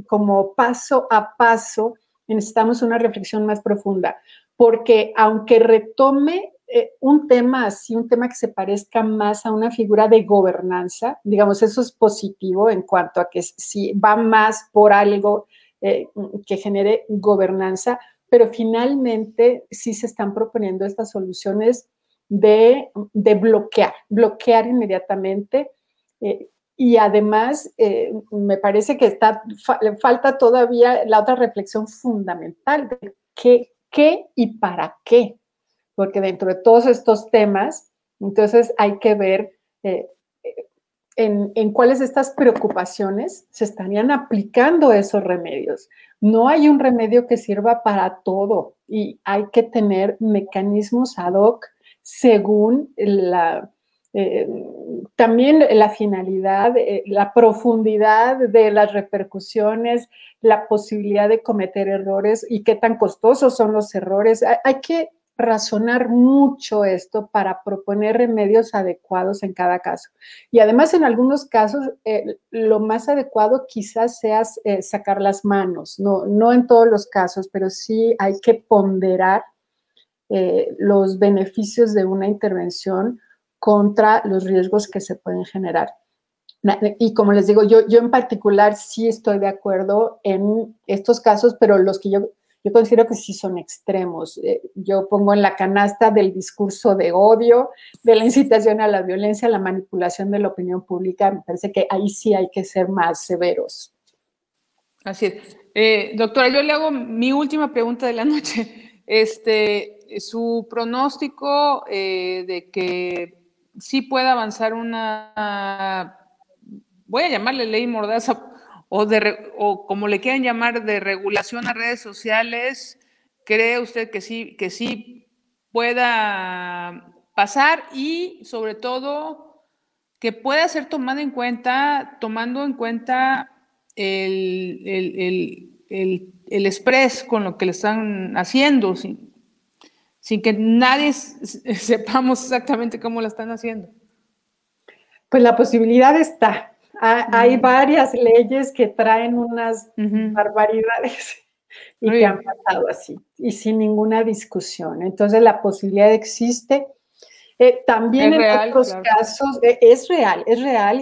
como paso a paso. Necesitamos una reflexión más profunda, porque aunque retome un tema así, un tema que se parezca más a una figura de gobernanza, digamos, eso es positivo en cuanto a que sí va más por algo que genere gobernanza, pero finalmente sí se están proponiendo estas soluciones de bloquear inmediatamente. Y además, me parece que falta todavía la otra reflexión fundamental de qué y para qué, porque dentro de todos estos temas, entonces hay que ver en cuáles de estas preocupaciones se estarían aplicando esos remedios. No hay un remedio que sirva para todo y hay que tener mecanismos ad hoc según también la finalidad, la profundidad de las repercusiones, la posibilidad de cometer errores y qué tan costosos son los errores. Hay que razonar mucho esto para proponer remedios adecuados en cada caso. Y además, en algunos casos, lo más adecuado quizás sea sacar las manos, no en todos los casos, pero sí hay que ponderar los beneficios de una intervención contra los riesgos que se pueden generar. Y como les digo, yo en particular sí estoy de acuerdo en estos casos, pero los que yo considero que sí son extremos. Yo pongo en la canasta del discurso de odio, de la incitación a la violencia, la manipulación de la opinión pública. Me parece que ahí sí hay que ser más severos. Así es. Doctora, yo le hago mi última pregunta de la noche. Su pronóstico de que sí pueda avanzar una, voy a llamarle ley mordaza, o como le quieran llamar, de regulación a redes sociales, ¿cree usted que sí pueda pasar y sobre todo que pueda ser tomando en cuenta el express con lo que le están haciendo, sin que nadie sepamos exactamente cómo lo están haciendo? Pues la posibilidad está. Hay varias leyes que traen unas barbaridades y que han pasado así, y sin ninguna discusión. Entonces la posibilidad existe. También en otros casos es real,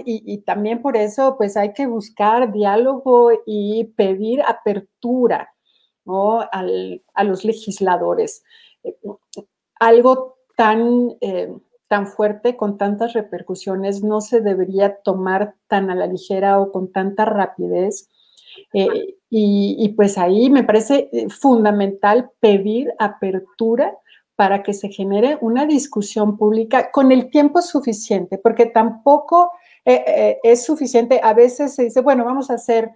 y también por eso pues hay que buscar diálogo y pedir apertura, ¿no?, a los legisladores. Algo tan fuerte, con tantas repercusiones, no se debería tomar tan a la ligera o con tanta rapidez. Y pues ahí me parece fundamental pedir apertura para que se genere una discusión pública con el tiempo suficiente, porque tampoco es suficiente. A veces se dice, bueno, vamos a hacer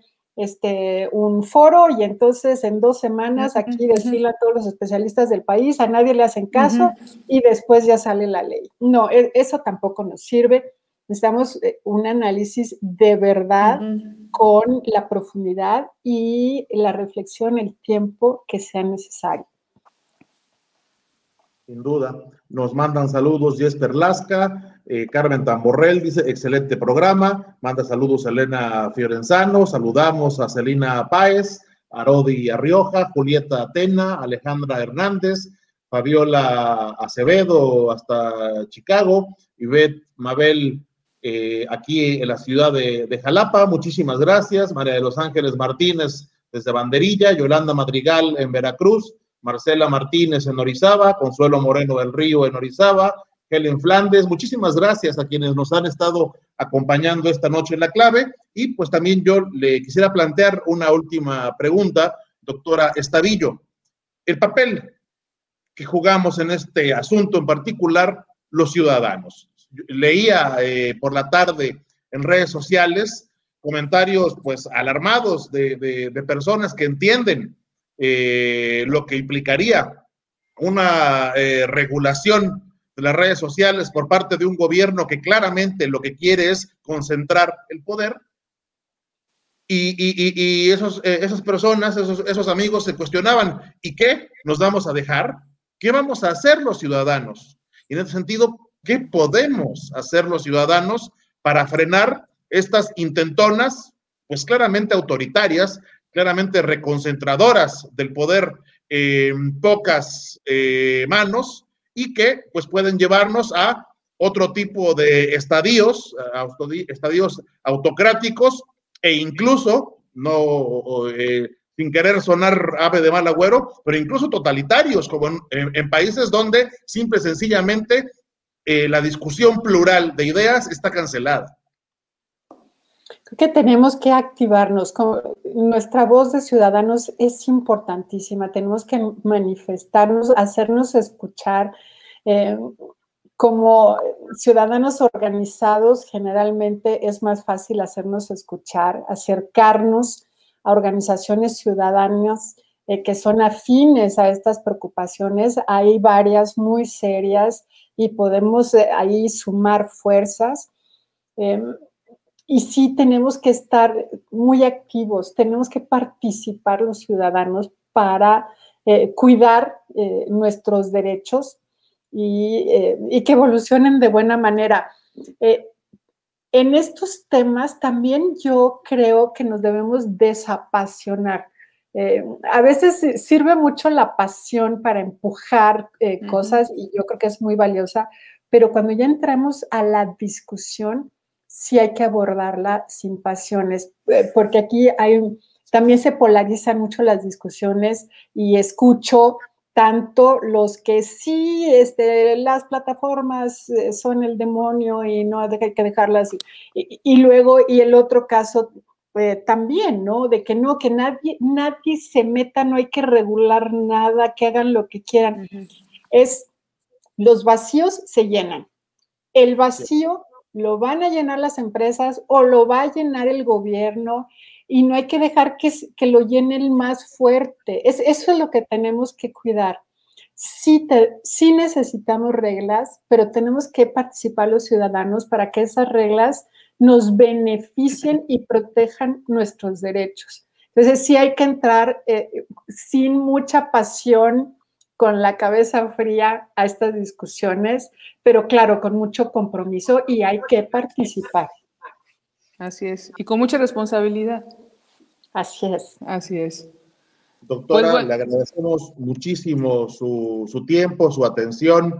un foro y entonces en 2 semanas aquí desfilan todos los especialistas del país, a nadie le hacen caso y después ya sale la ley. No, eso tampoco nos sirve. Necesitamos un análisis de verdad con la profundidad y la reflexión, el tiempo que sea necesario. Sin duda. Nos mandan saludos Jesper Lasca, Carmen Tamborrell dice, excelente programa. Manda saludos Elena Fiorenzano, saludamos a Celina Páez, Arodi Arrioja, Julieta Atena, Alejandra Hernández, Fabiola Acevedo hasta Chicago, Ivette Mabel aquí en la ciudad de Jalapa, muchísimas gracias. María de los Ángeles Martínez desde Banderilla, Yolanda Madrigal en Veracruz, Marcela Martínez en Orizaba, Consuelo Moreno del Río en Orizaba, Helen Flandes, muchísimas gracias a quienes nos han estado acompañando esta noche en La Clave. Y pues también yo le quisiera plantear una última pregunta doctora Estavillo, el papel que jugamos en este asunto en particular los ciudadanos. Leía por la tarde en redes sociales comentarios pues alarmados de personas que entienden lo que implicaría una regulación de las redes sociales por parte de un gobierno que claramente lo que quiere es concentrar el poder. Y esas personas, esos amigos se cuestionaban, ¿y qué nos vamos a dejar? ¿Qué vamos a hacer los ciudadanos? Y en ese sentido, ¿qué podemos hacer los ciudadanos para frenar estas intentonas, pues claramente autoritarias, claramente reconcentradoras del poder en pocas manos y que pues pueden llevarnos a otro tipo de estadios autocráticos e incluso, no sin querer sonar ave de mal agüero, pero incluso totalitarios, como en países donde simple y sencillamente la discusión plural de ideas está cancelada. Creo que tenemos que activarnos. Nuestra voz de ciudadanos es importantísima. Tenemos que manifestarnos, hacernos escuchar. Como ciudadanos organizados, generalmente es más fácil hacernos escuchar, acercarnos a organizaciones ciudadanas que son afines a estas preocupaciones. Hay varias muy serias y podemos ahí sumar fuerzas. Y sí tenemos que estar muy activos, tenemos que participar los ciudadanos para cuidar nuestros derechos y que evolucionen de buena manera. En estos temas también yo creo que nos debemos desapasionar. A veces sirve mucho la pasión para empujar cosas y yo creo que es muy valiosa, pero cuando ya entramos a la discusión, sí hay que abordarla sin pasiones, porque aquí también se polarizan mucho las discusiones y escucho tanto los que sí, las plataformas son el demonio y no hay que dejarlas, y luego, y el otro caso también, ¿no? De que no, que nadie se meta, no hay que regular nada, que hagan lo que quieran. Los vacíos se llenan. El vacío lo van a llenar las empresas o lo va a llenar el gobierno y no hay que dejar que lo llene el más fuerte. Eso es lo que tenemos que cuidar. Sí necesitamos reglas, pero tenemos que participar los ciudadanos para que esas reglas nos beneficien y protejan nuestros derechos. Entonces sí hay que entrar sin mucha pasión, con la cabeza fría a estas discusiones, pero claro, con mucho compromiso y hay que participar. Así es, y con mucha responsabilidad. Así es. Así es. Doctora, pues, le agradecemos muchísimo su tiempo, su atención,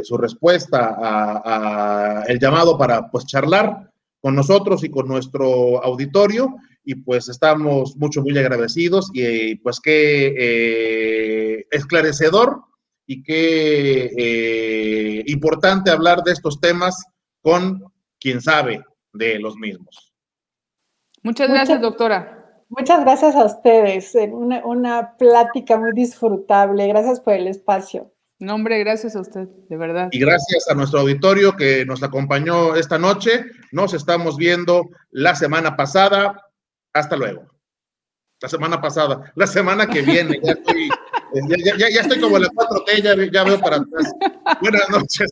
su respuesta a el llamado para pues charlar con nosotros y con nuestro auditorio, y pues estamos muy agradecidos y pues qué esclarecedor y qué importante hablar de estos temas con quien sabe de los mismos. Muchas gracias, doctora. Muchas gracias a ustedes, una plática muy disfrutable, gracias por el espacio. No, hombre, gracias a usted, de verdad. Y gracias a nuestro auditorio que nos acompañó esta noche. Nos estamos viendo la semana pasada. Hasta luego. La semana pasada. La semana que viene. Ya estoy como la 4T, ya veo para atrás. Buenas noches.